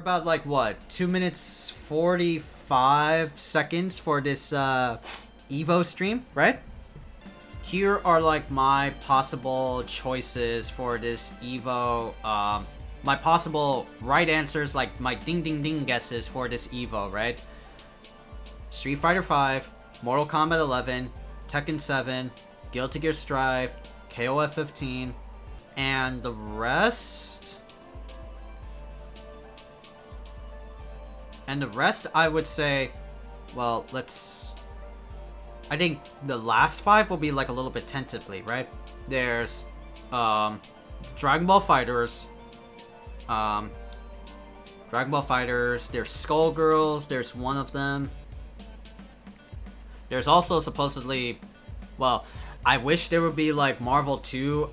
about like what, 2 minutes 45 seconds for this EVO stream, right? Here are like my possible choices for this EVO, my possible right answers, like my ding ding ding guesses for this EVO, right? Street Fighter 5, Mortal Kombat 11, Tekken 7, Guilty Gear Strive, KOF 15, and the rest... And the rest, I would say, well, let's... I think the last 5 will be like a little bit tentatively, right? There's Dragon Ball Fighters, there's Skullgirls, there's one of them. There's also supposedly, well, I wish there would be like Marvel 2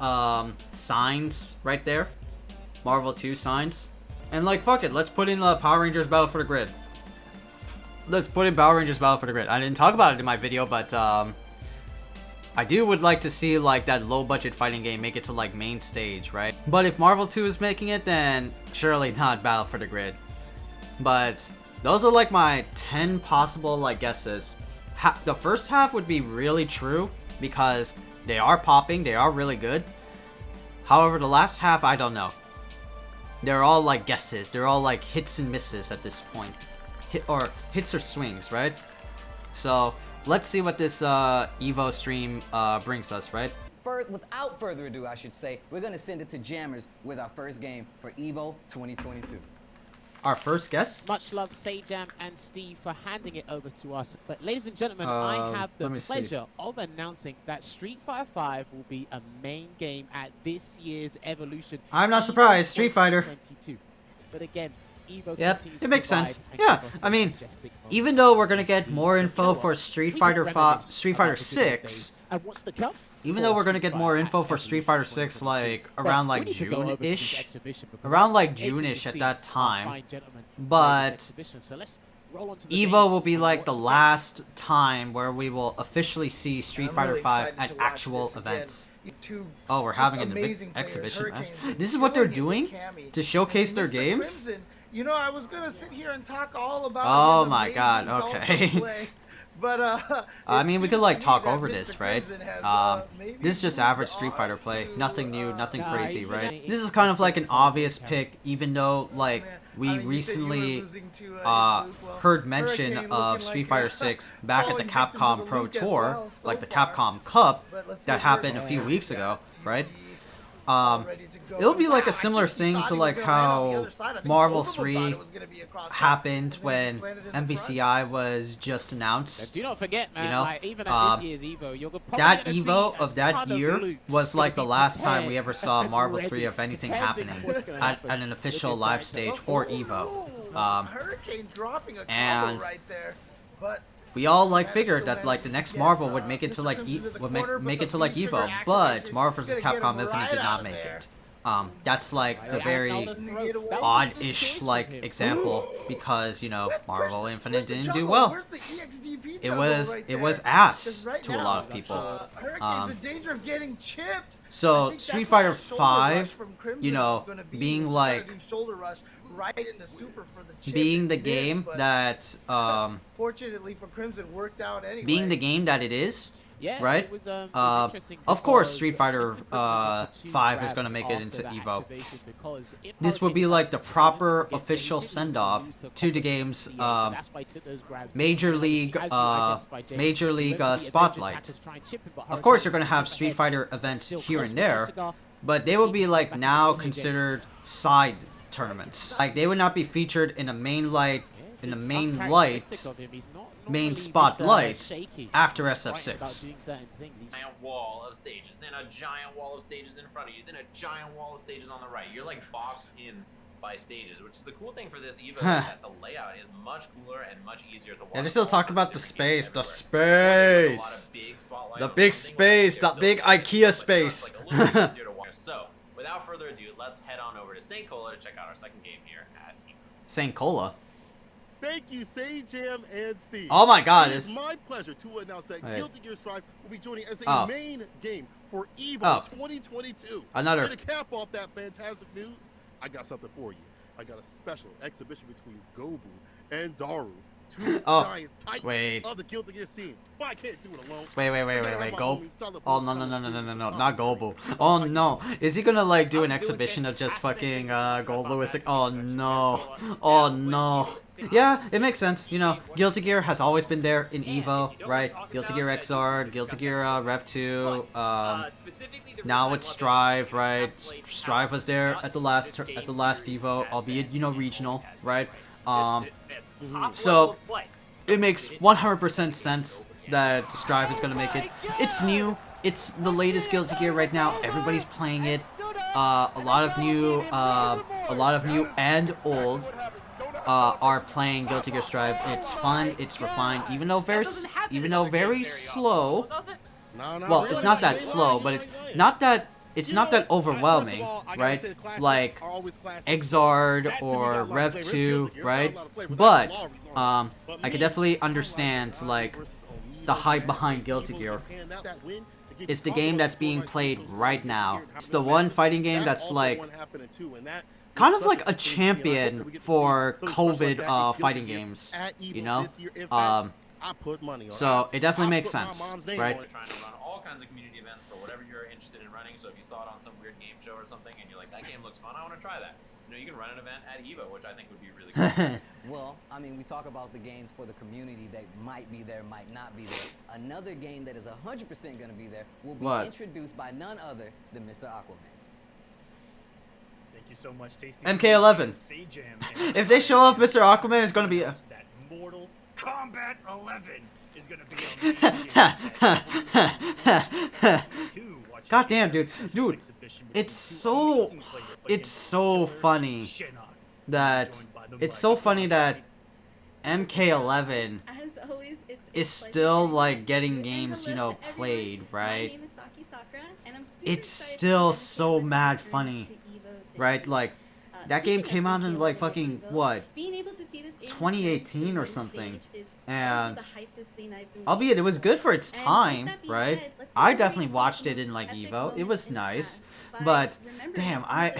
signs right there. Marvel 2 signs. And like, fuck it, let's put in Power Rangers Battle for the Grid. Let's put in Power Rangers Battle for the Grid. I didn't talk about it in my video, but I would like to see like that low budget fighting game make it to like main stage, right? But if Marvel 2 is making it, then surely not Battle for the Grid. But those are like my 10 possible like guesses. The first half would be really true because they are popping, they are really good. However, the last half, I don't know. They're all like guesses. They're all like hits and misses at this point. Hits or swings, right? So let's see what this EVO stream brings us, right? Without further ado, I should say, we're gonna send it to Jammers with our first game for EVO 2022. Our first guest? Much love, Sayjam and Steve, for handing it over to us. But ladies and gentlemen, I have the pleasure of announcing that Street Fighter 5 will be a main game at this year's Evolution. I'm not surprised. Street Fighter. But again, EVO, yep, it makes sense. Yeah, I mean, even though we're gonna get more info for Street Fighter 6, and what's to come? even though we're gonna get more info for Street Fighter 6 like around like June-ish, around like June-ish at that time, but EVO will be like the last time where we will officially see Street Fighter 5 at actual events. Oh, we're having an exhibition match. This is what they're doing to showcase their games? You know, I was gonna sit here and talk all about. Oh my god, okay. But I mean, we could like talk over this, right? This is just average Street Fighter play. Nothing new, nothing crazy, right? This is kind of like an obvious pick, even though like we recently heard mention of Street Fighter 6 back at the Capcom Pro Tour, like the Capcom Cup that happened a few weeks ago, right? It'll be like a similar thing to like how Marvel 3 happened when MVCI was just announced. Do not forget, man, you know, like, even at this year's EVO, you're that EVO of that year was like the last time we ever saw Marvel 3 of anything happening at an official live stage for EVO. And we all like figured that like the next Marvel would make it to like make it to like EVO, but Marvel vs. Capcom Infinite did not make it. That's like the very odd-ish like example because, you know, Marvel Infinite didn't do well. It was ass to a lot of people. So Street Fighter 5, you know, being like being the game that fortunately for Crimson worked out anyway. Being the game that it is. Yeah, right? It was of course, Street Fighter 5 is going to make it into EVO. This would be like the proper official send-off to the game's Major League Spotlight. Of course, you're going to have Street Fighter events here and there, but they will be like now considered side tournaments. Like they would not be featured in a main spotlight after SF6. Giant wall of stages, then a giant wall of stages in front of you, then a giant wall of stages on the right. You're like boxed in by stages, which is the cool thing for this EVO is that the layout is much cooler and much easier to watch. Yeah, they're still talking about the space, the big space, that big IKEA space. So, without further ado, let's head on over to St. Cola to check out our second game here at EVO. St. Cola? Thank you, Sayjam and Steve. Oh my god, it's my pleasure to announce that Guilty Gear Strive will be joining as a main game for EVO 2022. Another. To cap off that fantastic news, I got something for you. I got a special exhibition between Gobu and Daru. Two Oh, giants titans wait. of the Guilty Gear scene. But I can't do it alone. Wait, Go. Oh, no, not Gobu. Oh, no. Is he gonna, like, do an exhibition of just fucking, Gold Lewis? Oh, no. Oh, no. Yeah, it makes sense. You know, Guilty Gear has always been there in EVO, right? Guilty Gear XR, Guilty Gear, Rev 2, now it's Strive, right? Strive was there at the last EVO, albeit, you know, regional, right? So it makes 100% sense that Strive is gonna make it. It's new. It's the latest Guilty Gear right now. Everybody's playing it. A lot of new and old are playing Guilty Gear Strive. It's fun. It's refined, even though very slow. Well, it's not that slow, but it's not that overwhelming, right? Like Exard or Rev 2, right? But I can definitely understand like the hype behind Guilty Gear. It's the game that's being played right now. It's the one fighting game that's like kind of like a champion for COVID fighting games, you know? So it definitely makes sense, right? We're trying to run all kinds of community events for whatever you're interested in running. So if you saw it on some weird game show or something and you're like, that game looks fun, I want to try that. You know, you can run an event at EVO, which I think would be really cool. Well, I mean, we talk about the games for the community that might be there, might not be there. Another game that is 100% going to be there will be introduced by none other than Mr. Aquaman. Thank you so much, Tasty. MK11. If they show off Mr. Aquaman, it's gonna be that Mortal Kombat 11 is gonna be God damn, dude, it's so funny that MK11 is still like getting games, you know, played, right? It's still so mad funny, right? Like that game came out in like fucking what, 2018 or something, and albeit it was good for its time, right? I definitely watched it in like EVO. It was nice, but damn, I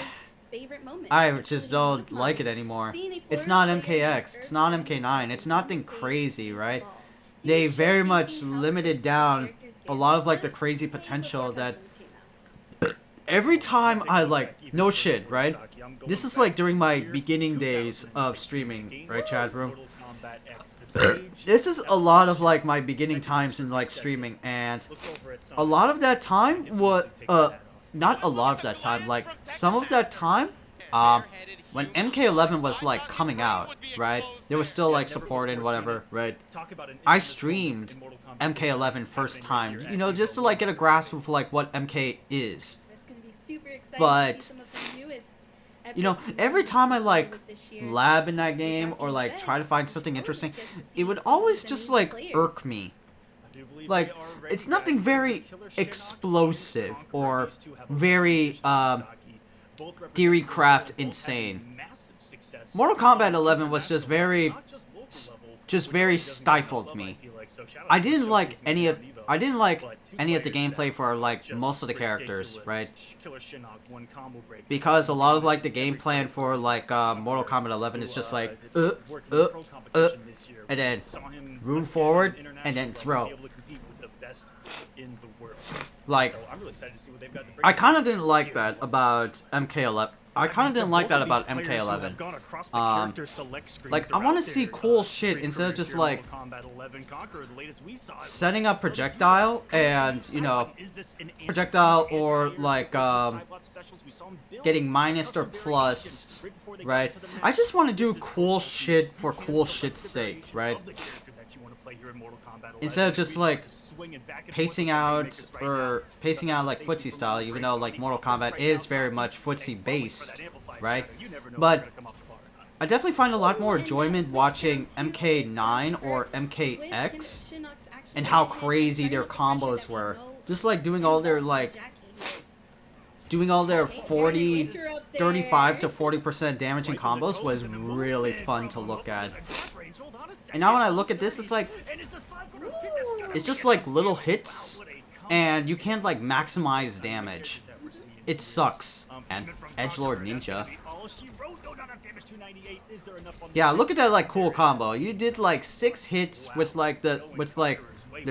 just don't like it anymore. It's not MKX, it's not MK9, it's nothing crazy, right? They very much limited down a lot of like the crazy potential that every time I like, no shit, right? This is like during my beginning days of streaming, right, chat room? This is a lot of like my beginning times in like streaming, and a lot of that time was, not a lot of that time, like some of that time, when MK11 was like coming out, right? They were still like supported, whatever, right? I streamed MK11 first time, you know, just to like get a grasp of like what MK is. But you know, every time I like lab in that game or like try to find something interesting, it would always just like irk me. Like, it's nothing very explosive or very theory craft insane. Mortal Kombat 11 was just very stifled me. I didn't like any of the gameplay for like most of the characters, right? Because a lot of like the game plan for like Mortal Kombat 11 is just like and then move forward and then throw. Like, I kind of didn't like that about MK11. I kind of didn't like that about MK11. Like, I want to see cool shit instead of just like setting up projectile and, you know, projectile or like getting minus or plus, right? I just want to do cool shit for cool shit's sake, right? Instead of just like pacing out like footsie style, even though like Mortal Kombat is very much footsie based, right? But I definitely find a lot more enjoyment watching MK9 or MKX and how crazy their combos were. Just like doing all their 35 to 40% damaging combos was really fun to look at. And now when I look at this, it's like, it's just like little hits, and you can't like maximize damage. It sucks. and Edgelord Ninja. Yeah, look at that like cool combo. You did like 6 hits with like the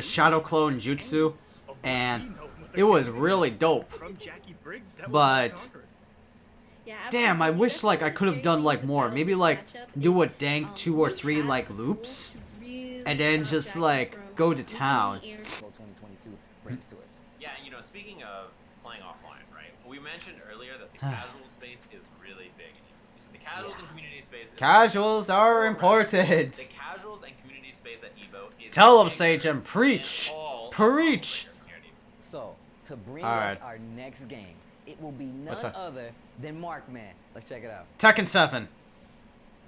Shadow Clone Jutsu, and it was really dope. But damn, I wish like I could have done like more. Maybe like do a dang 2 or 3 like loops, and then just like go to town. 2022 brings to us. Yeah, you know, speaking of playing offline, right? We mentioned earlier that the casual space is really big. So the casuals and community space. Casuals are important. The casuals and community space at EVO is. Tell them, Sage, and preach. Preach. So to bring Alright. us our next game, it will be none What's up? other than Markman. Let's check it out. Tekken 7.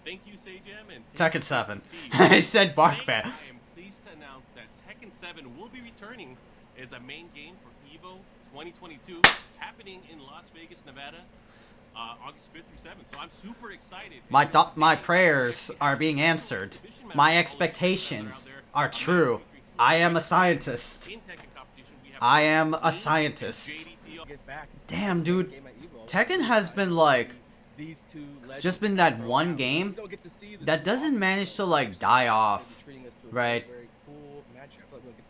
Thank you, Sajam, and Tekken 7. I said Barkman. I am pleased to announce that Tekken 7 will be returning as a main game for EVO 2022, happening in Las Vegas, Nevada, August 5th through 7th. So I'm super excited. My prayers are being answered. My expectations are true. I am a scientist. I am a scientist. Damn, dude. Tekken has been like just been that one game that doesn't manage to like die off, right?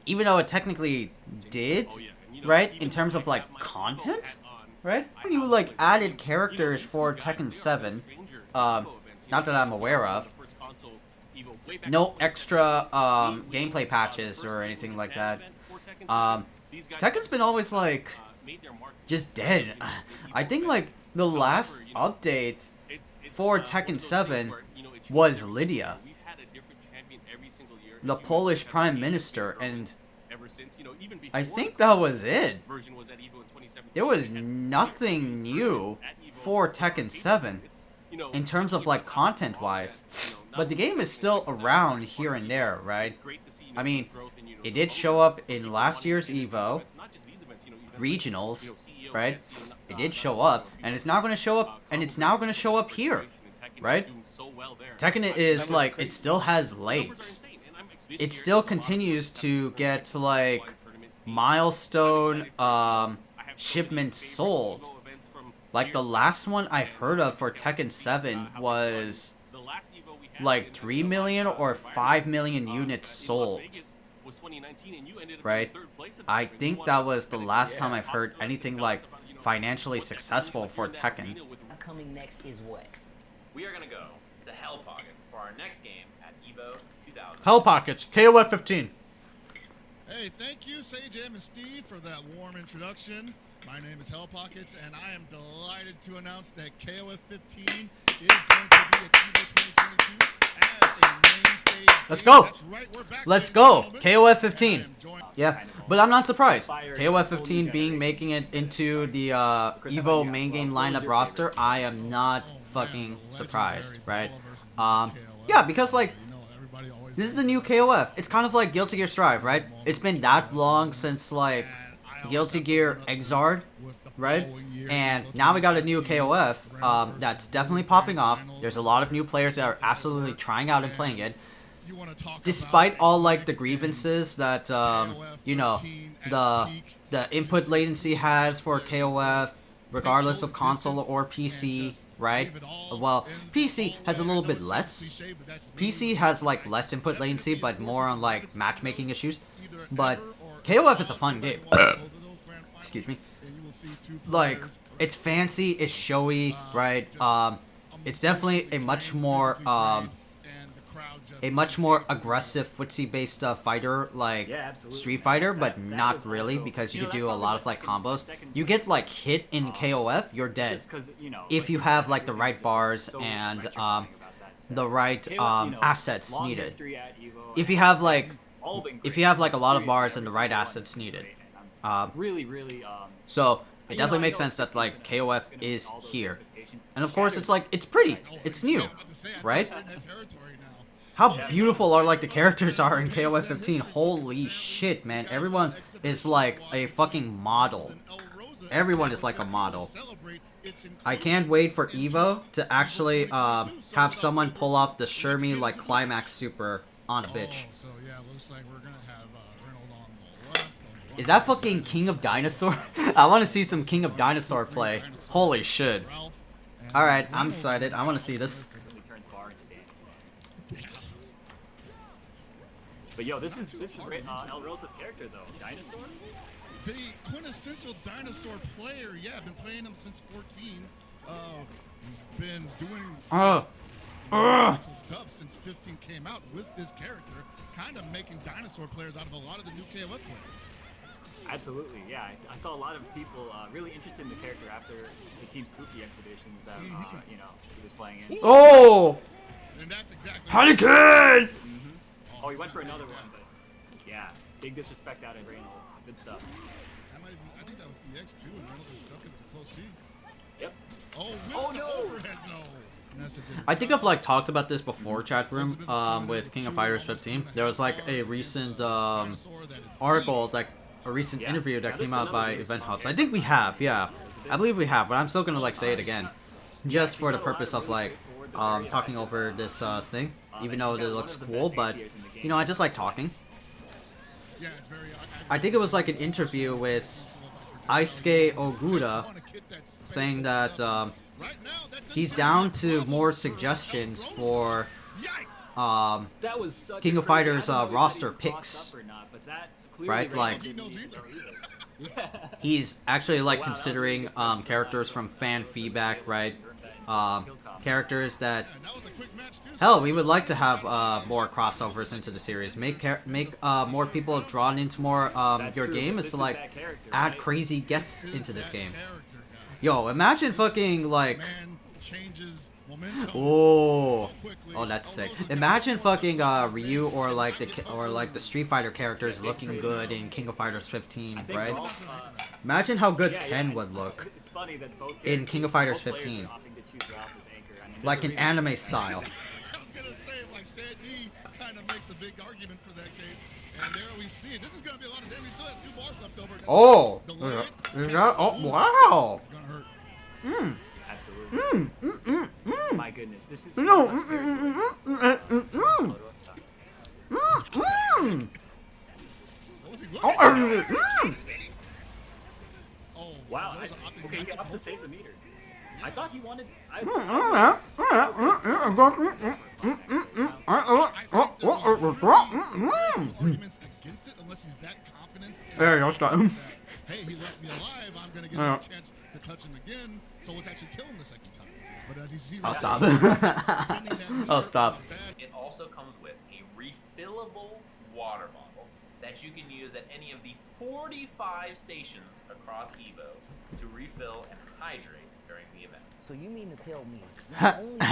Even though it technically did, right? In terms of like content, right? When you like added characters for Tekken 7, not that I'm aware of. No extra gameplay patches or anything like that. Tekken's been always like just dead. I think like the last update for Tekken 7 was Lydia, the Polish Prime Minister, and I think that was it. There was nothing new for Tekken 7 in terms of like content wise, but the game is still around here and there, right? I mean, it did show up in last year's EVO regionals, right? It did show up, and it's now going to show up, and it's now going to show up here, right? Tekken is like, it still has legs. It still continues to get like milestone shipments sold. Like the last one I've heard of for Tekken 7 was like 3 million or 5 million units sold, right? I think that was the last time I've heard anything like financially successful for Tekken. Coming next is what? We are gonna go to Hell Pockets for our next game at EVO 2000. Hell Pockets, KOF 15. Hey, thank you, Sajam and Steve, for that warm introduction. My name is Hell Pockets, and I am delighted to announce that KOF 15 is going to be at EVO 2022 as a main stage. Let's go. That's right, we're back, Let's ladies go. and gentlemen. KOF 15. Yeah, but I'm not surprised. KOF 15 being making it into the EVO main game lineup roster, I am not fucking surprised, right? Yeah, because like this is the new KOF. It's kind of like Guilty Gear Strive, right? It's been that long since like Guilty Gear Exard, right? And now we got a new KOF that's definitely popping off. There's a lot of new players that are absolutely trying out and playing it. Despite all like the grievances that you know the input latency has for KOF, regardless of console or PC, right? Well, PC has a little bit less. PC has like less input latency, but more on like matchmaking issues. But KOF is a fun game. Excuse me. Like, it's fancy, it's showy, right? It's definitely a much more aggressive footsie-based fighter, like Street Fighter, but not really, because you could do a lot of like combos. You get like hit in KOF, you're dead. If you have like the right bars and the right assets needed. If you have like a lot of bars and the right assets needed. So it definitely makes sense that like KOF is here. And of course it's like, it's pretty, it's new, right? How beautiful are like the characters are in KOF 15. Holy shit, man. Everyone is like a fucking model. Everyone is like a model. I can't wait for EVO to actually have someone pull off the Shermie like climax super on a bitch. So yeah, looks like we're gonna have Reynolds on the left, the Is that fucking King of Dinosaur? I want to see some King of Dinosaur play. Holy shit. Alright, I'm excited. I want to see this. But yo, this is great. El Rosa's character though, Dinosaur. The quintessential dinosaur player. Yeah, I've been playing him since 14. Been doing magical stuff since 15 came out with this character, kind of making dinosaur players out of a lot of the new KOF players. Absolutely, yeah. I saw a lot of people really interested in the character after the Team Spooky exhibitions that you know he was playing in. Oh! And that's exactly. Hurricane! Oh, he went for another one, but yeah, big disrespect out of Reynolds. Good stuff. I think that was EX2 and Reynolds just stuck it at the close C. Yep. Oh, no! Overhead, no. I think I've like talked about this before, chat room, with King of Fighters 15. There was like a recent article, like a recent interview that came out by Event Hubs. I think we have, yeah. I believe we have, but I'm still gonna like say it again. Just for the purpose of like talking over this thing. Even though it looks cool, but you know, I just like talking. I think it was like an interview with Aisuke Ogura saying that he's down to more suggestions for King of Fighters roster picks, right? Like he's actually like considering characters from fan feedback, right? Characters that hell we would like to have more crossovers into the series. Make more people drawn into more your game is to like add crazy guests into this game. Yo, imagine fucking like oh that's sick. Imagine fucking Ryu or like the Street Fighter characters looking good in King of Fighters 15, right? Imagine how good Ken would look in King of Fighters 15. Like an anime style. I was gonna say, like Stan E kind of makes a big argument for that case, and there we see it. This is gonna be a lot of damage. We still have 2 bars left over. Oh, oh wow. It's gonna hurt. Absolutely. My goodness, this is. What was he looking at? Oh, wow. Okay, he has to save the meter. I thought he wanted. Arguments against it unless he's that confident. Hey, I'll stop him. Hey, he left me alive. I'm gonna get a chance to touch him again. So let's actually kill him the second time. But as you see, I'll stop. I'll stop. It also comes with a refillable water bottle that you can use at any of the 45 stations across EVO to refill and hydrate during the event. So you mean to tell me not only do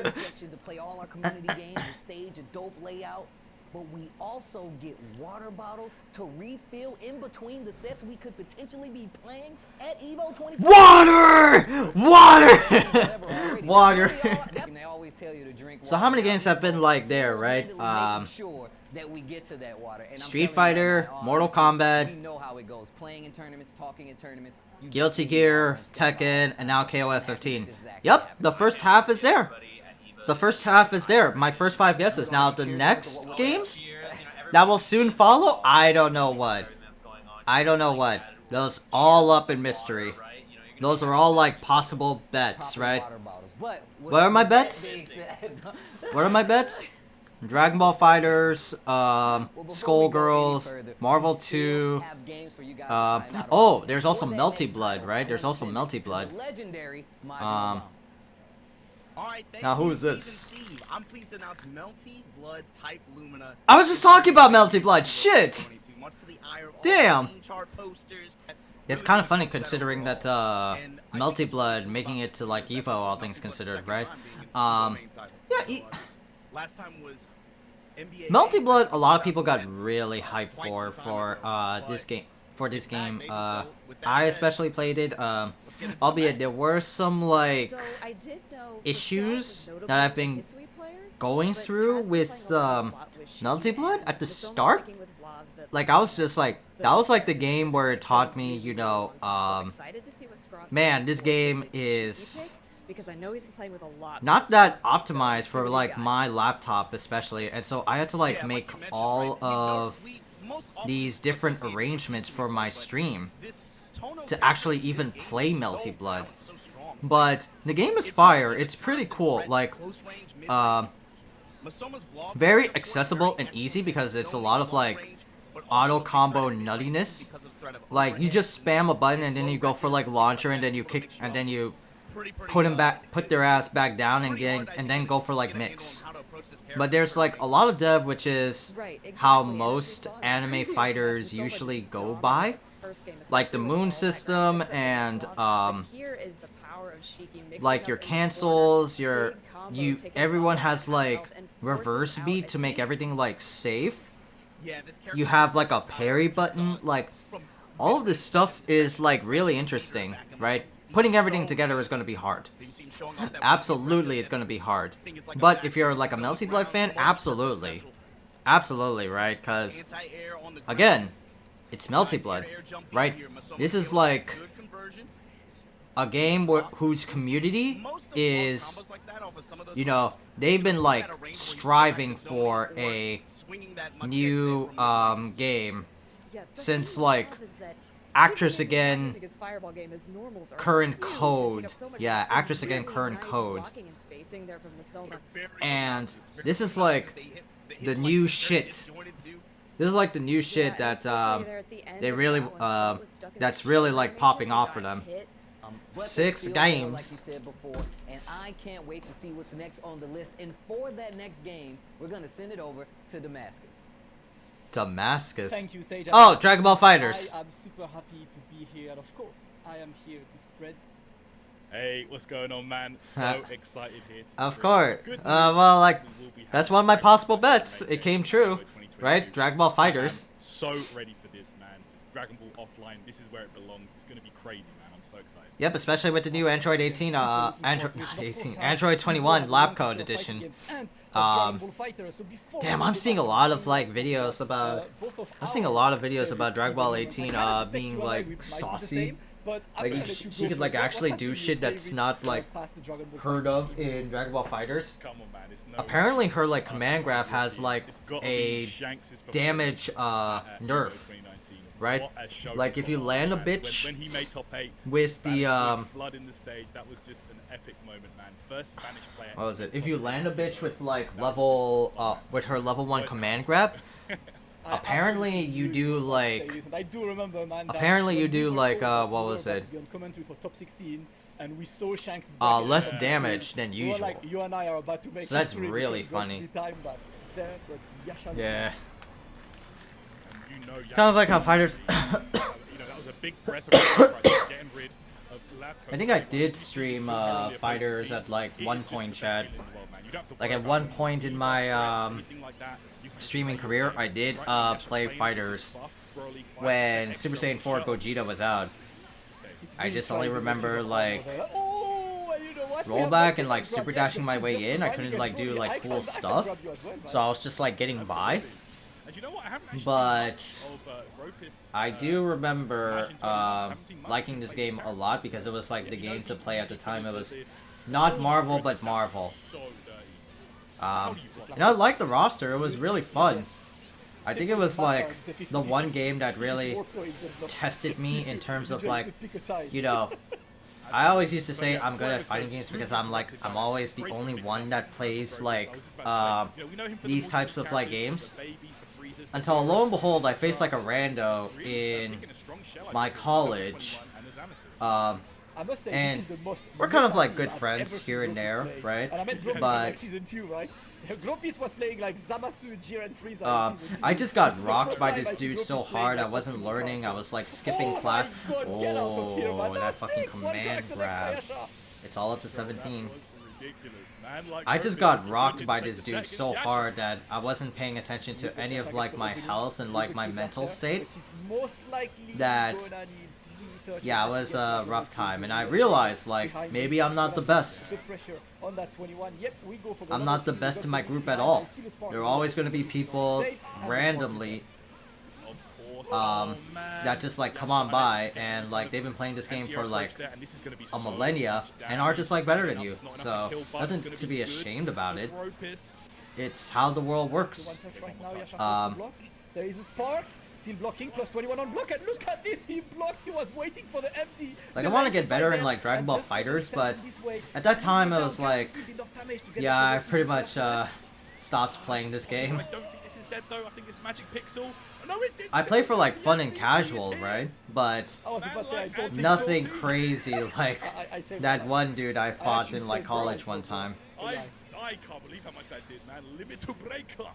we section to play all our community games and stage a dope layout, but we also get water bottles to refill in between the sets we could potentially be playing at EVO 2020? Water! They always tell you to drink water. So how many games have been like there, right? That we get to that water. And Street Fighter, Mortal Kombat, we know how it goes. Playing in tournaments, talking in tournaments. Guilty Gear, Tekken, and now KOF 15. Yep, the first half is there. The first half is there. My first 5 guesses. Now the next games that will soon follow, I don't know what. I don't know what. Those all up in mystery. Those are all like possible bets, right? What are my bets? What are my bets? Dragon Ball Fighters, Skullgirls, Marvel 2. Oh, there's also Melty Blood, right? There's also Melty Blood. Now who's this? I'm pleased to announce Melty Blood Type Lumina. I was just talking about Melty Blood. Shit. Damn. It's kind of funny considering that Melty Blood making it to like EVO, all things considered, right? Yeah. Last time was NBA. Melty Blood, a lot of people got really hyped for this game. For this game, I especially played it. Albeit there were some like issues that I've been going through with Melty Blood at the start. Like I was just like that was like the game where it taught me, you know, man, this game is because I know he's been playing with a lot. Not that optimized for like my laptop especially, and so I had to like make all of these different arrangements for my stream to actually even play Melty Blood. But the game is fire. It's pretty cool. Like, very accessible and easy because it's a lot of like auto combo nuttiness. Like, you just spam a button and then you go for like launcher and then you kick and then you put their ass back down and then go for like mix. But there's like a lot of dev, which is how most anime fighters usually go by, like the moon system and like your cancels, everyone has like reverse beat to make everything like safe. You have like a parry button. Like, all of this stuff is like really interesting, right? Putting everything together is going to be hard. Absolutely, it's going to be hard. But if you're like a Melty Blood fan, absolutely. Absolutely, right? Because, again, it's Melty Blood, right? This is like a game whose community is, you know, they've been like striving for a new game since like Actress Again Current Code. Yeah, Actress Again Current Code. And this is like the new shit. This is like the new shit that they really that's really like popping off for them. 6 games. Like you said before, and I can't wait to see what's next on the list. And for that next game, we're gonna send it over to Damascus. Damascus. Thank you, Sage. Oh, Dragon Ball FighterZ. I am super happy to be here, and of course, I am here to spread. Hey, what's going on, man? So excited here. Of course. Well, like, that's one of my possible bets. It came true, right? Dragon Ball FighterZ. So ready for this, man. Dragon Ball Offline. This is where it belongs. It's gonna be crazy, man. I'm so excited. Yep, especially with the new Android 18, Android 21 lab code edition. Damn, I'm seeing a lot of like videos about. I'm seeing a lot of videos about Dragon Ball 18 being like saucy. Like she could like actually do shit that's not like heard of in Dragon Ball FighterZ. Apparently, her like command graph has like a damage nerf. Right? Like if you land a bitch with the flood in the stage, that was just an epic moment, man. First Spanish player. What was it? If you land a bitch with like level with her level 1 command grab, apparently you do like apparently you do like what was it? Less damage than usual. So that's really funny. Yeah. It's kind of like how fighters. I think I did stream fighters at like one point, Chad. Like at one point in my streaming career, I did play fighters when Super Saiyan 4 Gogeta was out. I just only remember like rollback and like super dashing my way in. I couldn't like do like cool stuff, so I was just like getting by. But I do remember liking this game a lot because it was like the game to play at the time. It was not Marvel, but Marvel. And I liked the roster. It was really fun. I think it was like the one game that really tested me in terms of like, you know, I always used to say I'm good at fighting games because I'm always the only one that plays like these types of like games. Until lo and behold, I faced like a rando in my college, and we're kind of like good friends here and there, right? But I just got rocked by this dude so hard. I wasn't learning. I was like skipping class. Oh, that fucking command grab! It's all up to 17. I just got rocked by this dude so hard that I wasn't paying attention to any of like my health and like my mental state. That, yeah, it was a rough time, and I realized like maybe I'm not the best. I'm not the best in my group at all. There are always going to be people randomly that just like come on by and like they've been playing this game for like a millennia and are just like better than you. So nothing to be ashamed about it. It's how the world works. There is a spark. Still blocking, plus 21 on block, and look at this, he blocked, he was waiting for the empty. Like, I want to get better in, like, Dragon Ball Fighters, but at that time I was like, yeah, I pretty much, stopped playing this game. I don't think this is dead, though. I think it's Magic Pixel. No, it didn't. I play for, like, fun and casual, right? But nothing crazy like that one dude I fought in, like, college one time. I can't believe how much that did, man. Limit to breaker.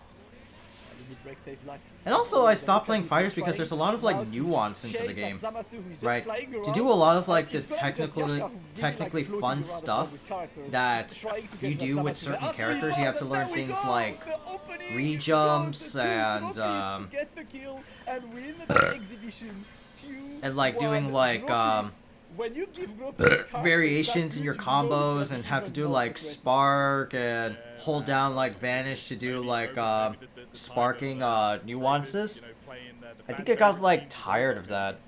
And also, I stopped playing fighters because there's a lot of, like, nuance into the game, right? To do a lot of, like, the technically fun stuff that you do with certain characters, you have to learn things like re-jumps and like doing like variations in your combos, and have to do like spark and hold down like vanish to do like sparking nuances. I think I got like tired of that.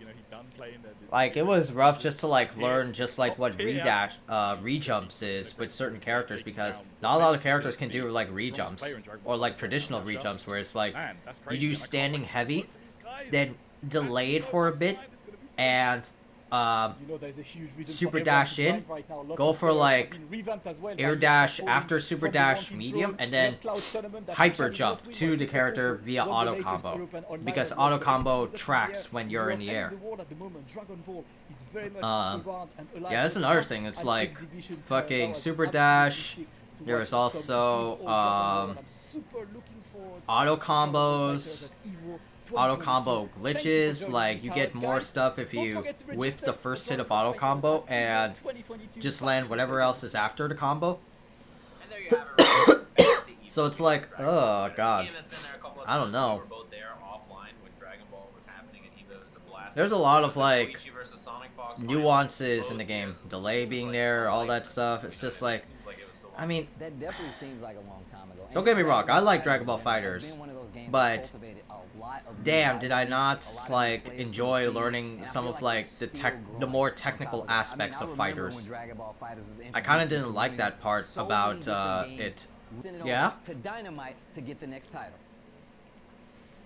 Like, it was rough just to like learn just like what re-jumps is with certain characters, because not a lot of characters can do like re-jumps or like traditional re-jumps where it's like you do standing heavy, then delay it for a bit, and super dash in, go for like air dash after super dash medium, and then hyper jump to the character via auto combo, because auto combo tracks when you're in the air. Yeah, that's another thing. It's like fucking super dash. There is also auto combos. Auto combo glitches, like you get more stuff if you whiff the first hit of auto combo and just land whatever else is after the combo. So it's like, oh god, I don't know. There's a lot of like nuances in the game, delay being there, all that stuff. It's just like, I mean, That definitely seems like a long time ago. don't get me wrong, I like Dragon Ball Fighters, but damn, did I not like enjoy learning some of like the more technical aspects of fighters. I kind of didn't like that part about it. Yeah. To Dynamite to get the next title.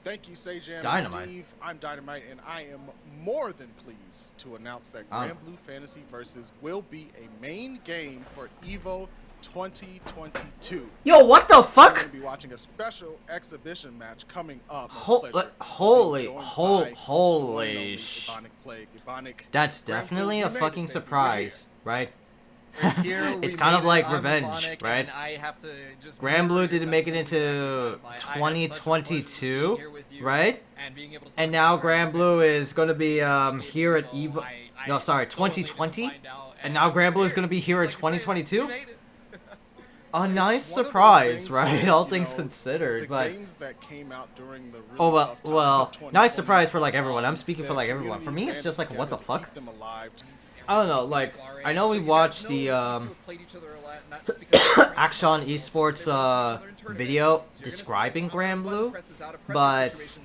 Thank you, Sajam and Dynamite. Steve. I'm Dynamite, and I am more than pleased to announce that Grand Blue Fantasy Versus will be a main game for EVO 2022. Yo, what the fuck? We're going to be watching a special exhibition match coming up. Holy That's definitely a fucking surprise, right? It's kind of like revenge, right? Grand Blue didn't make it into 2022, right? And now Grand Blue is going to be here at EVO. No, sorry, 2020. And now Grand Blue is going to be here in 2022. A nice surprise, right? All things considered, but well, nice surprise for like everyone. I'm speaking for like everyone. For me, it's just like, what the fuck? I don't know. Like, I know we watched the Action Esports video describing Blue, but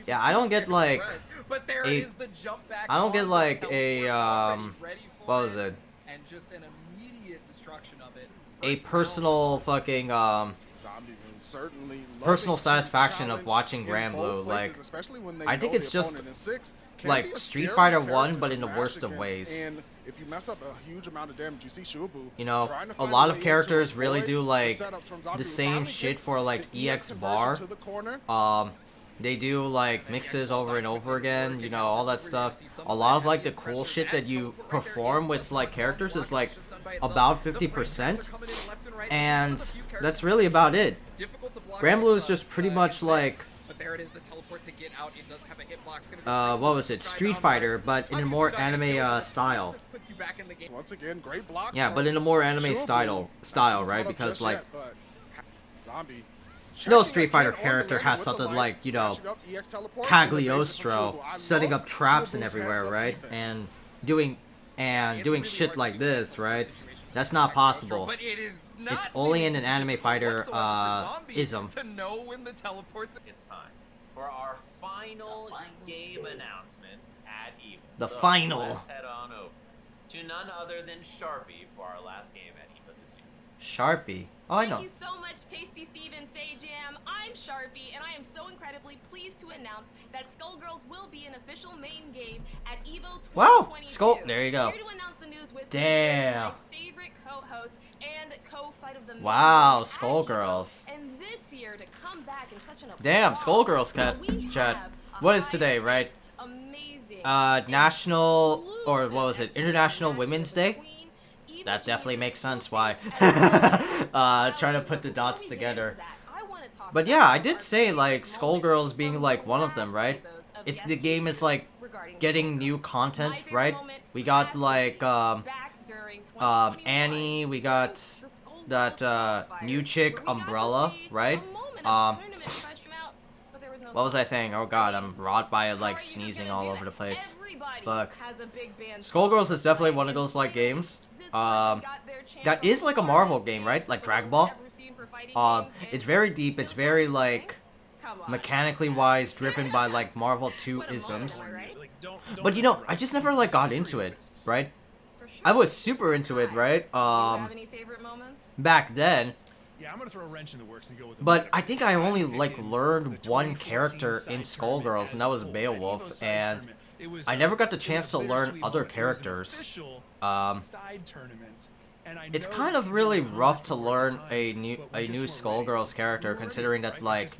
yeah, I don't get like what was it? A personal fucking personal satisfaction of watching Grand Blue. Like, I think it's just like Street Fighter 1, but in the worst of ways. You know, a lot of characters really do like the same shit for like EX bar. They do like mixes over and over again, you know, all that stuff. A lot of like the cool shit that you perform with like characters is like about 50%, and that's really about it. Grand Blue is just pretty much like what was it? Street Fighter, but in a more anime style. Yeah, but in a more anime style, right? Because like no Street Fighter character has something like, you know, Cagliostro setting up traps and everywhere, right? And doing shit like this, right? That's not possible. It's only in an anime fighter ism. It's time for our final game announcement at EVO. The final. Let's head on over to none other than Sharpie for our last game at EVO this year. Sharpie. Oh, I know. Thank you so much, Tasty Steve and Say Jam. I'm Sharpie, and I am so incredibly pleased to announce that Skullgirls will be an official main game at EVO 2022. Wow, Skull. There you go. Here to announce the news with Damn. my favorite co-host and co-site of the main Wow, game at Skullgirls. EVO. And this year to come back in such an Damn, Skullgirls we chat. have a What is today, right? amazing National, or what was it? International Women's Day? That definitely makes sense why. Trying to put the dots together. But yeah, I did say, like, Skullgirls being, like, one of them, right? It's the game is, like, getting new content, right? We got, like, Annie, we got that, new chick, Umbrella, right? What was I saying? Oh god, I'm wrought by, like, sneezing all over the place. Fuck. Skullgirls is definitely one of those, like, games. That is, like, a Marvel game, right? Like Dragon Ball. It's very deep, it's very, like, mechanically wise, driven by, like, Marvel 2 isms. But, you know, I just never, like, got into it, right? I was super into it, right? Back then. Yeah, I'm gonna throw a wrench in the works and go with it. But I think I only, like, learned one character in Skullgirls, and that was Beowulf, and I never got the chance to learn other characters. It's kind of really rough to learn a new Skullgirls character, considering that, like,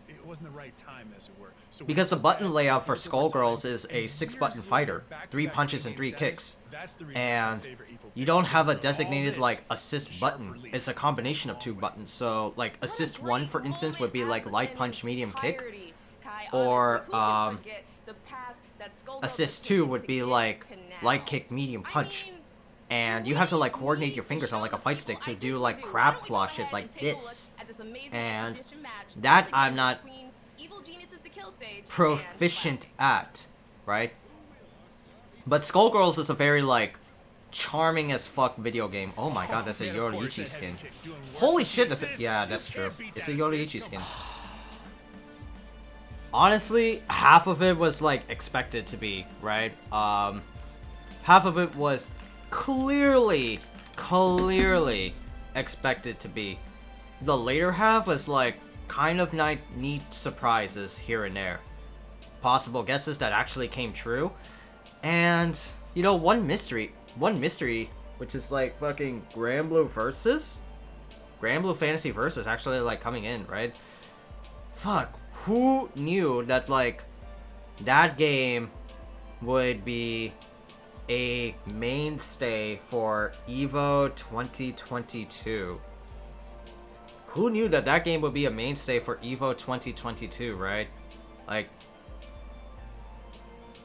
it wasn't the right time, as it were. because the button layout for Skullgirls is a 6-button fighter, 3 punches and 3 kicks, and you don't have a designated, like, assist button. It's a combination of 2 buttons, so, like, assist 1, for instance, would be, like, light punch, medium kick, or, assist 2 would be, like, light kick, medium punch. And you have to, like, coordinate your fingers on, like, a fight stick to do, like, crab claw shit like this. And that I'm not proficient at, right? But Skullgirls is a very, like, charming as fuck video game. Oh my god, that's a Yoruichi skin. Holy shit, that's a... Yeah, that's true. It's a Yoruichi skin. Honestly, half of it was, like, expected to be, right? Half of it was clearly expected to be. The later half was, like, kind of neat surprises here and there. Possible guesses that actually came true. And, you know, one mystery, which is, like, fucking Granblue Fantasy Versus actually, like, coming in, right? Fuck, who knew that, like, that game would be a mainstay for EVO 2022? Who knew that that game would be a mainstay for EVO 2022, right? Like,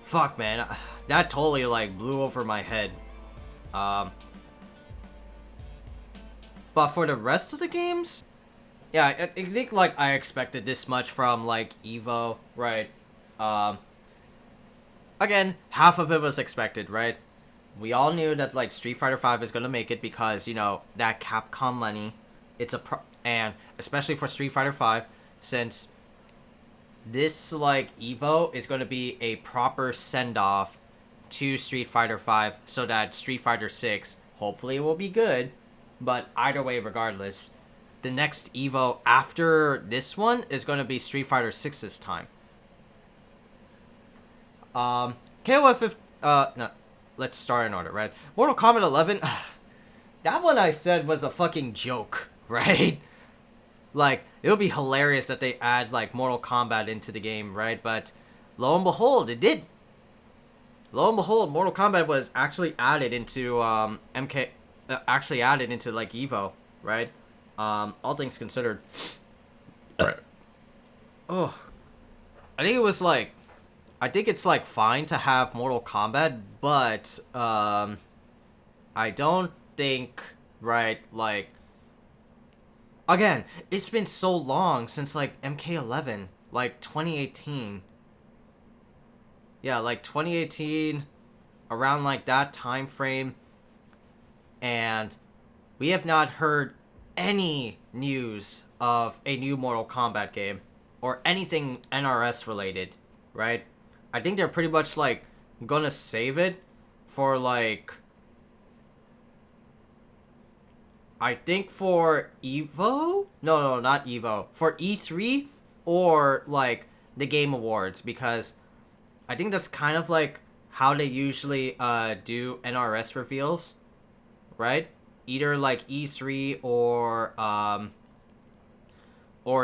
fuck, man, that totally, like, blew over my head. But for the rest of the games, yeah, I think, like, I expected this much from, like, EVO, right? Again, half of it was expected, right? We all knew that, like, Street Fighter V is gonna make it because, you know, that Capcom money. It's a and especially for Street Fighter V, since this, like, EVO is gonna be a proper send-off to Street Fighter V, so that Street Fighter 6 hopefully will be good. But either way, regardless, the next EVO after this one is gonna be Street Fighter 6's time. KOF, no, let's start in order, right? Mortal Kombat 11, that one I said was a fucking joke, right? Like, it would be hilarious that they add, like, Mortal Kombat into the game, right? But lo and behold, it did. Lo and behold, Mortal Kombat was actually added into, actually added into, like, EVO, right? All things considered. Oh. I think it was, like, I think it's, like, fine to have Mortal Kombat, but, I don't think, right, like, again, it's been so long since, like, MK11, like, 2018. Yeah, like, 2018, around, like, that time frame, and we have not heard any news of a new Mortal Kombat game, or anything NRS related, right? I think they're pretty much, like, gonna save it for, like, I think for EVO? No, not EVO. For E3 or like the Game Awards, because I think that's kind of like how they usually do NRS reveals, right? Either like E3 or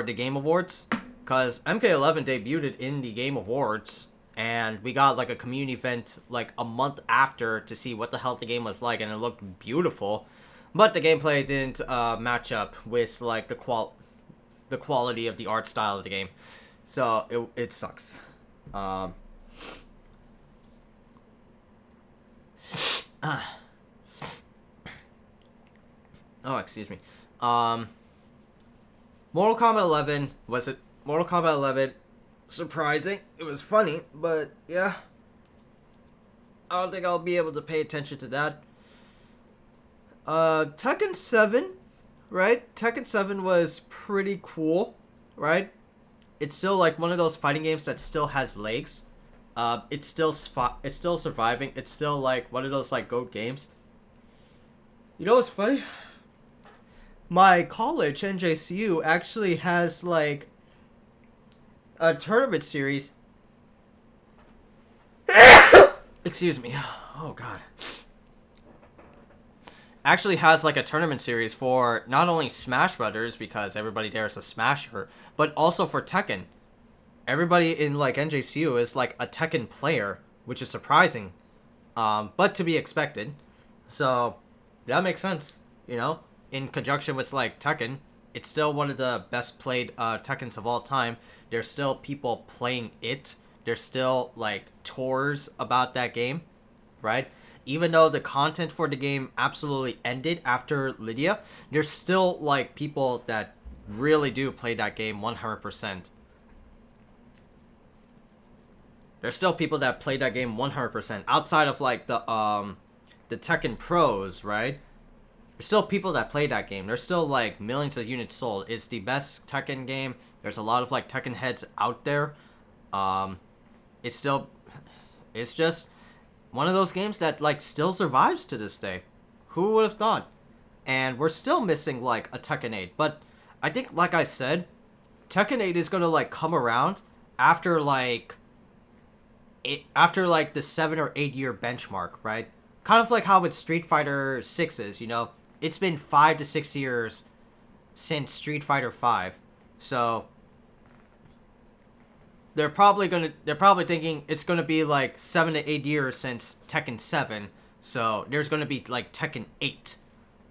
the Game Awards, because MK11 debuted in the Game Awards, and we got like a community event like a month after to see what the hell the game was like, and it looked beautiful, but the gameplay didn't match up with like the quality of the art style of the game, so it sucks. Oh, excuse me. Mortal Kombat 11 was it? Mortal Kombat 11, surprising. It was funny, but yeah, I don't think I'll be able to pay attention to that. Tekken 7, right? Tekken 7 was pretty cool, right? It's still like one of those fighting games that still has legs. It's still surviving. It's still like one of those like GOAT games. You know what's funny? My college, NJCU, actually has like a tournament series. Excuse me. Oh god. Actually has like a tournament series for not only Smash Brothers, because everybody there is a Smasher, but also for Tekken. Everybody in like NJCU is like a Tekken player, which is surprising, but to be expected. So that makes sense, you know. In conjunction with like Tekken, it's still one of the best played Tekkens of all time. There's still people playing it. There's still like tours about that game, right? Even though the content for the game absolutely ended after Lydia, there's still like people that really do play that game 100%. There's still people that play that game 100% outside of like the Tekken pros, right? There's still people that play that game. There's still like millions of units sold. It's the best Tekken game. There's a lot of like Tekken heads out there. It's just one of those games that like still survives to this day. Who would have thought? And we're still missing like a Tekken 8. But I think, like I said, Tekken 8 is gonna like come around after like the 7 or 8 year benchmark, right? Kind of like how with Street Fighter 6 is, you know. It's been 5 to 6 years since Street Fighter 5. So they're probably thinking it's gonna be like 7 to 8 years since Tekken 7. So there's gonna be like Tekken 8,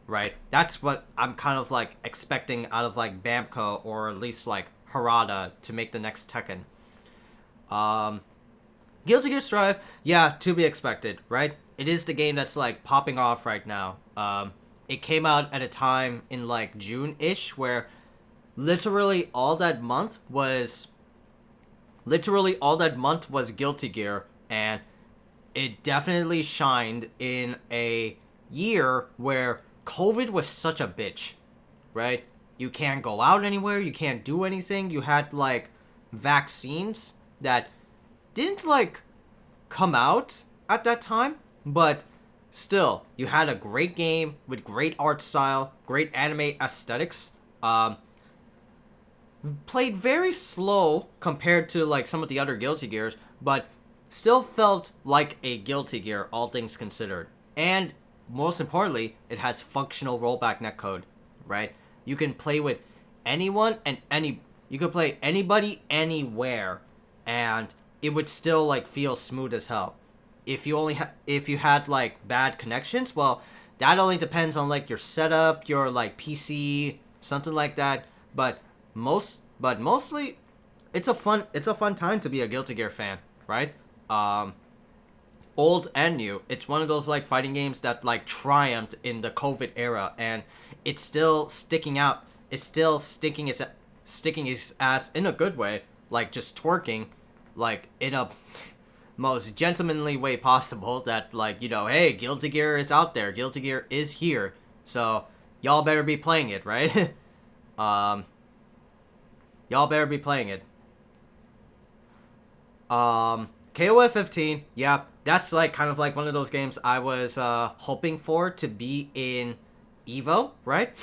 right? That's what I'm kind of like expecting out of like Bamco, or at least like Harada, to make the next Tekken. Guilty Gear Strive, yeah, to be expected, right? It is the game that's like popping off right now. It came out at a time in like June-ish where literally all that month was Guilty Gear, and it definitely shined in a year where COVID was such a bitch, right? You can't go out anywhere, you can't do anything. You had like vaccines that didn't like come out at that time, but still, you had a great game with great art style, great anime aesthetics. Played very slow compared to like some of the other Guilty Gears, but still felt like a Guilty Gear, all things considered. And most importantly, it has functional rollback netcode, right? You can play with anyone and you could play anybody anywhere, and it would still like feel smooth as hell. If you had like bad connections, well, that only depends on like your setup, your like PC, something like that. But mostly, it's a fun time to be a Guilty Gear fan, right? Old and new. It's one of those like fighting games that like triumphed in the COVID era, and it's still sticking out. It's still sticking its ass in a good way, like just twerking, like in a most gentlemanly way possible, that like, you know, hey, Guilty Gear is out there, Guilty Gear is here, so y'all better be playing it, right? Y'all better be playing it. KOF 15, yeah, that's like kind of like one of those games I was hoping for to be in EVO, right?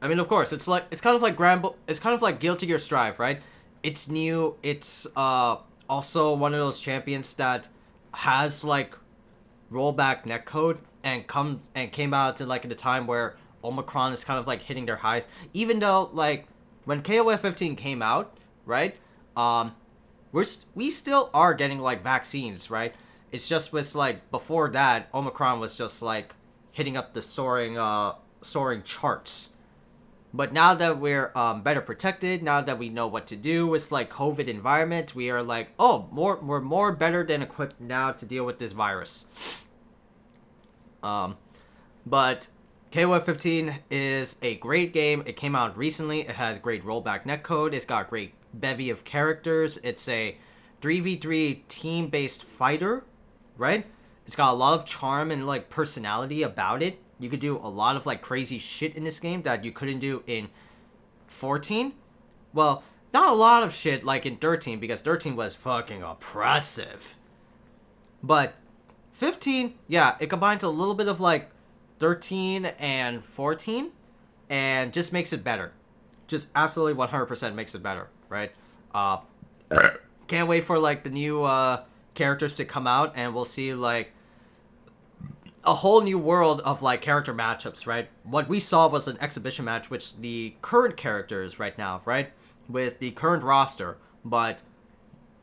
I mean, of course, it's kind of like Guilty Gear Strive, right? It's new. It's also one of those champions that has like rollback netcode and came out in like at a time where Omicron is kind of like hitting their highs. Even though like when KOF 15 came out, right? We still are getting like vaccines, right? It's just with like before that, Omicron was just like hitting up the soaring charts. But now that we're better protected, now that we know what to do with like COVID environment, we are like, oh, we're more better than equipped now to deal with this virus. But KOF 15 is a great game. It came out recently. It has great rollback netcode. It's got great bevy of characters. It's a 3v3 team-based fighter, right? It's got a lot of charm and like personality about it. You could do a lot of like crazy shit in this game that you couldn't do in 14. Well, not a lot of shit like in 13 because 13 was fucking oppressive. But 15, yeah, it combines a little bit of like 13 and 14 and just makes it better. Just absolutely 100% makes it better, right? Can't wait for like the new characters to come out and we'll see like a whole new world of like character matchups, right? What we saw was an exhibition match which the current characters right now, right? With the current roster, but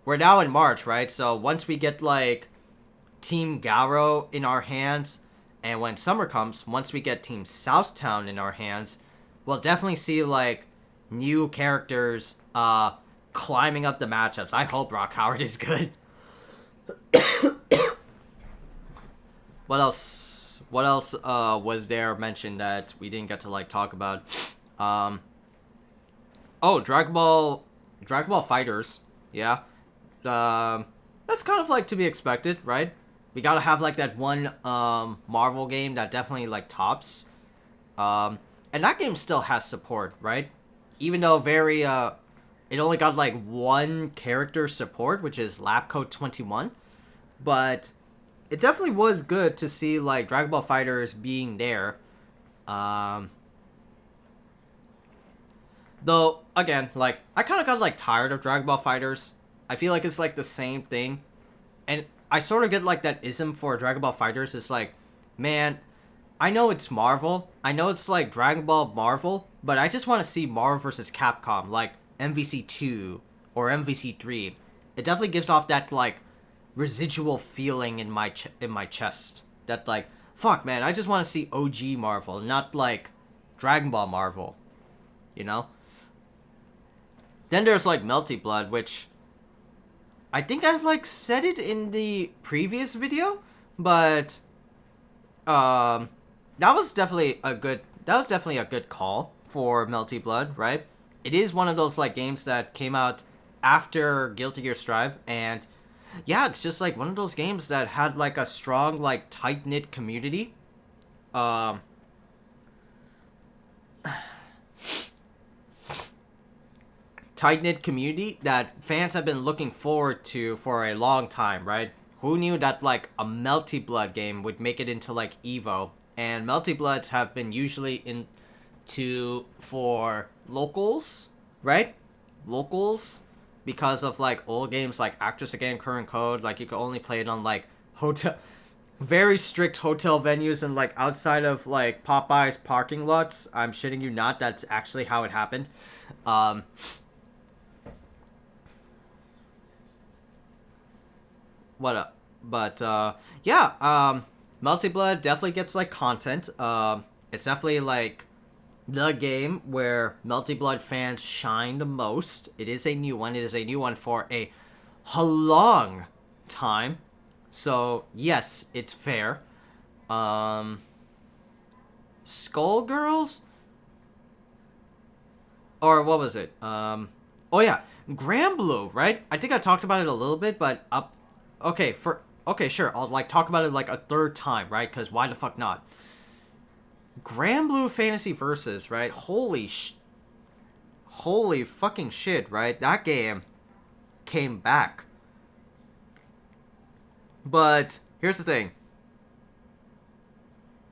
we're now in March, right? So once we get like Team Garo in our hands, and when summer comes, once we get Team Southtown in our hands, we'll definitely see like new characters climbing up the matchups. I hope Rock Howard is good. What else was there mentioned that we didn't get to like talk about? Oh, Dragon Ball Fighters. Yeah. That's kind of like to be expected, right? We gotta have like that one Marvel game that definitely like tops. And that game still has support, right? Even though it only got like one character support, which is Labcoat 21. But it definitely was good to see like Dragon Ball Fighters being there. Though again, like I kind of got like tired of Dragon Ball Fighters. I feel like it's like the same thing. And I sort of get like that ism for Dragon Ball Fighters. It's like, man, I know it's Marvel. I know it's like Dragon Ball Marvel, but I just want to see Marvel vs. Capcom, like MVC 2 or MVC 3. It definitely gives off that like residual feeling in my chest. That like, fuck, man, I just want to see OG Marvel, not like Dragon Ball Marvel. You know? Then there's like Melty Blood, which I think I've like said it in the previous video, but that was definitely a good call for Melty Blood, right? It is one of those like games that came out after Guilty Gear Strive, and yeah, it's just like one of those games that had like a strong like tight-knit community. Tight-knit community that fans have been looking forward to for a long time, right? Who knew that like a Melty Blood game would make it into like EVO? And Melty Bloods have been usually into for locals, right? Locals, because of like old games like Actress Again, Current Code, like you could only play it on like very strict hotel venues and like outside of like Popeye's parking lots. I'm shitting you not, that's actually how it happened. What up? But yeah, Melty Blood definitely gets like content. It's definitely like the game where Melty Blood fans shine the most. It is a new one. It is a new one for a long time. So yes, it's fair. Skullgirls? Or what was it? Oh yeah, Granblue, right? I think I talked about it a little bit, but okay, sure. I'll like talk about it like a third time, right? Because why the fuck not? Granblue Fantasy Versus, right? Holy fucking shit, right? That game came back. But here's the thing.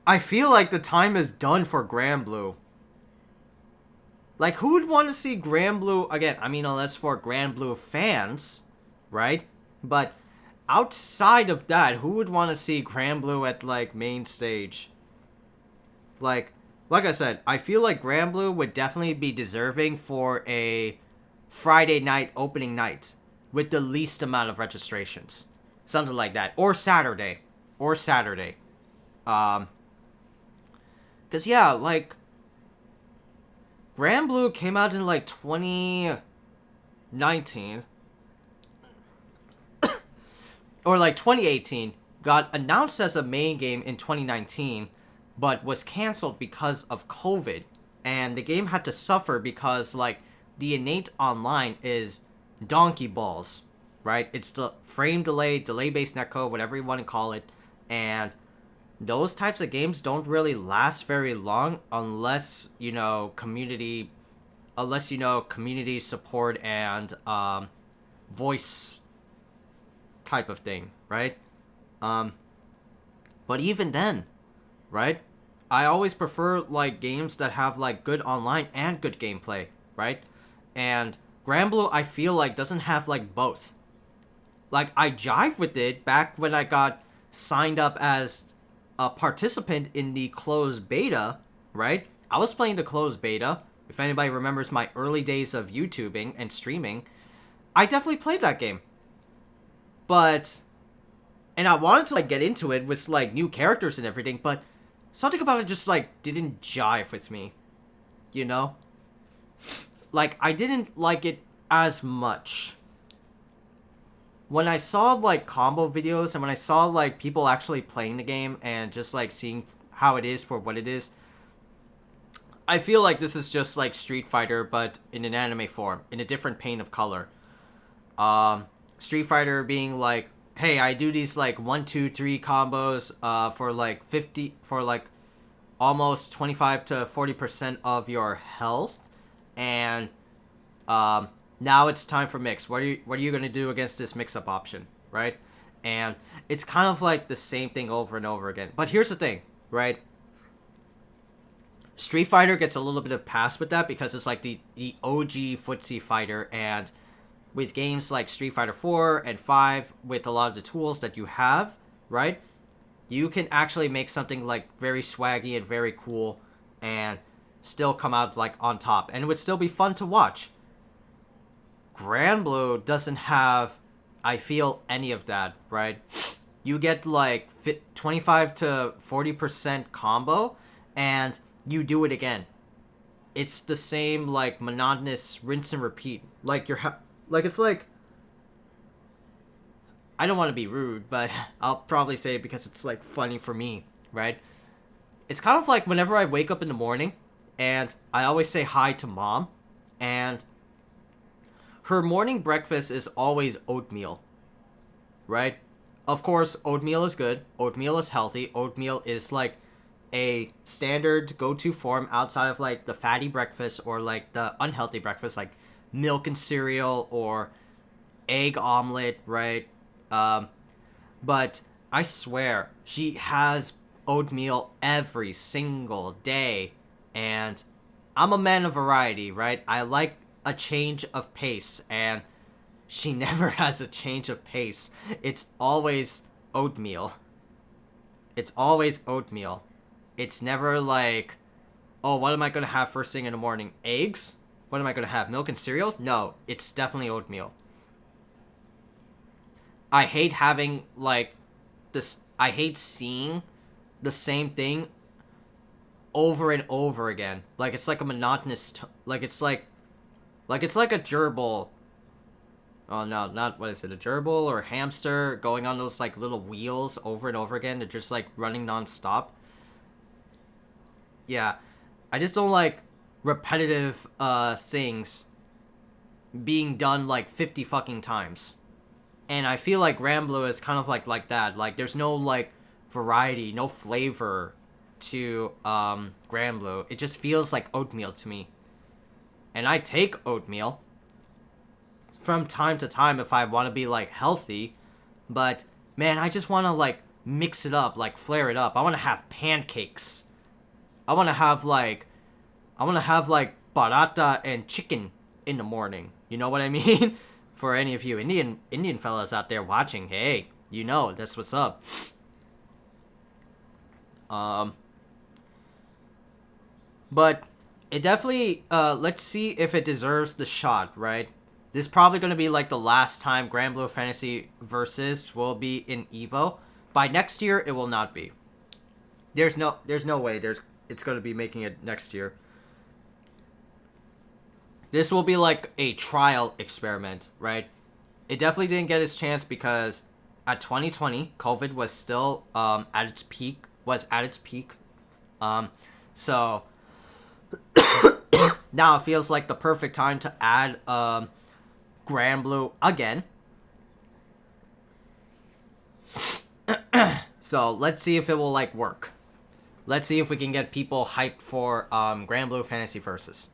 I feel like the time is done for Granblue. Like, who would want to see Granblue again? I mean, unless for Granblue fans, right? But outside of that, who would want to see Granblue at, like, main stage? Like I said, I feel like Granblue would definitely be deserving for a Friday night opening night with the least amount of registrations. Something like that. Or Saturday. Because, yeah, like, Granblue came out in, like, 2019. Or, like, 2018. Got announced as a main game in 2019, but was cancelled because of COVID. And the game had to suffer because, like, the innate online is donkey balls, right? It's the frame delay, delay-based netcode, whatever you want to call it. And those types of games don't really last very long unless, you know, community support and voice type of thing, right? But even then, right? I always prefer, like, games that have, like, good online and good gameplay, right? And Granblue, I feel like, doesn't have, like, both. Like, I jive with it back when I got signed up as a participant in the closed beta, right? I was playing the closed beta. If anybody remembers my early days of YouTubing and streaming, I definitely played that game. But, and I wanted to, like, get into it with, like, new characters and everything, but something about it just, like, didn't jive with me, you know? Like, I didn't like it as much. When I saw, like, combo videos and when I saw, like, people actually playing the game and just, like, seeing how it is for what it is, I feel like this is just, like, Street Fighter, but in an anime form, in a different paint of color. Street Fighter being, like, hey, I do these, like, 1, 2, 3 combos, for, like, almost 25 to 40% of your health, and, now it's time for mix. What are you gonna do against this mix-up option, right? And it's kind of like the same thing over and over again. But here's the thing, right? Street Fighter gets a little bit of pass with that because it's, like, the OG footsie fighter, and with games like Street Fighter 4 and 5, with a lot of the tools that you have, right? You can actually make something, like, very swaggy and very cool and still come out, like, on top. And it would still be fun to watch. Granblue doesn't have, I feel, any of that, right? You get, like, 25 to 40% combo, and you do it again. It's the same, like, monotonous rinse and repeat. Like, it's like, I don't want to be rude, but I'll probably say it because it's, like, funny for me, right? It's kind of like whenever I wake up in the morning, and I always say hi to Mom, and her morning breakfast is always oatmeal, right? Of course, oatmeal is good, oatmeal is healthy, oatmeal is, like, a standard go-to form outside of, like, the fatty breakfast or, like, the unhealthy breakfast, like milk and cereal or egg omelet, right? But I swear, she has oatmeal every single day, and I'm a man of variety, right? I like a change of pace, and she never has a change of pace. It's always oatmeal. It's always oatmeal. It's never like, oh, what am I gonna have first thing in the morning? Eggs? What am I gonna have? Milk and cereal? No, it's definitely oatmeal. I hate having, like, this. I hate seeing the same thing over and over again. Like, it's like a monotonous. Like, it's like a gerbil. Oh no, not what is it? A gerbil or a hamster going on those, like, little wheels over and over again. They're just, like, running non-stop. Yeah, I just don't like repetitive things being done, like, 50 fucking times. And I feel like Granblue is kind of like that. Like, there's no, like, variety, no flavor to Granblue. It just feels like oatmeal to me. And I take oatmeal from time to time if I want to be, like, healthy. But, man, I just want to, like, mix it up, like flare it up. I want to have pancakes. I want to have like paratha and chicken in the morning. You know what I mean? For any of you Indian fellas out there watching, hey, you know, that's what's up. But it definitely, let's see if it deserves the shot, right? This is probably going to be like the last time Grand Blue Fantasy Versus will be in EVO. By next year, it will not be. There's no way it's going to be making it next year. This will be like a trial experiment, right? It definitely didn't get its chance because at 2020, COVID was still at its peak. So now it feels like the perfect time to add Grand Blue again. So let's see if it will like work. Let's see if we can get people hyped for Grand Blue Fantasy Versus.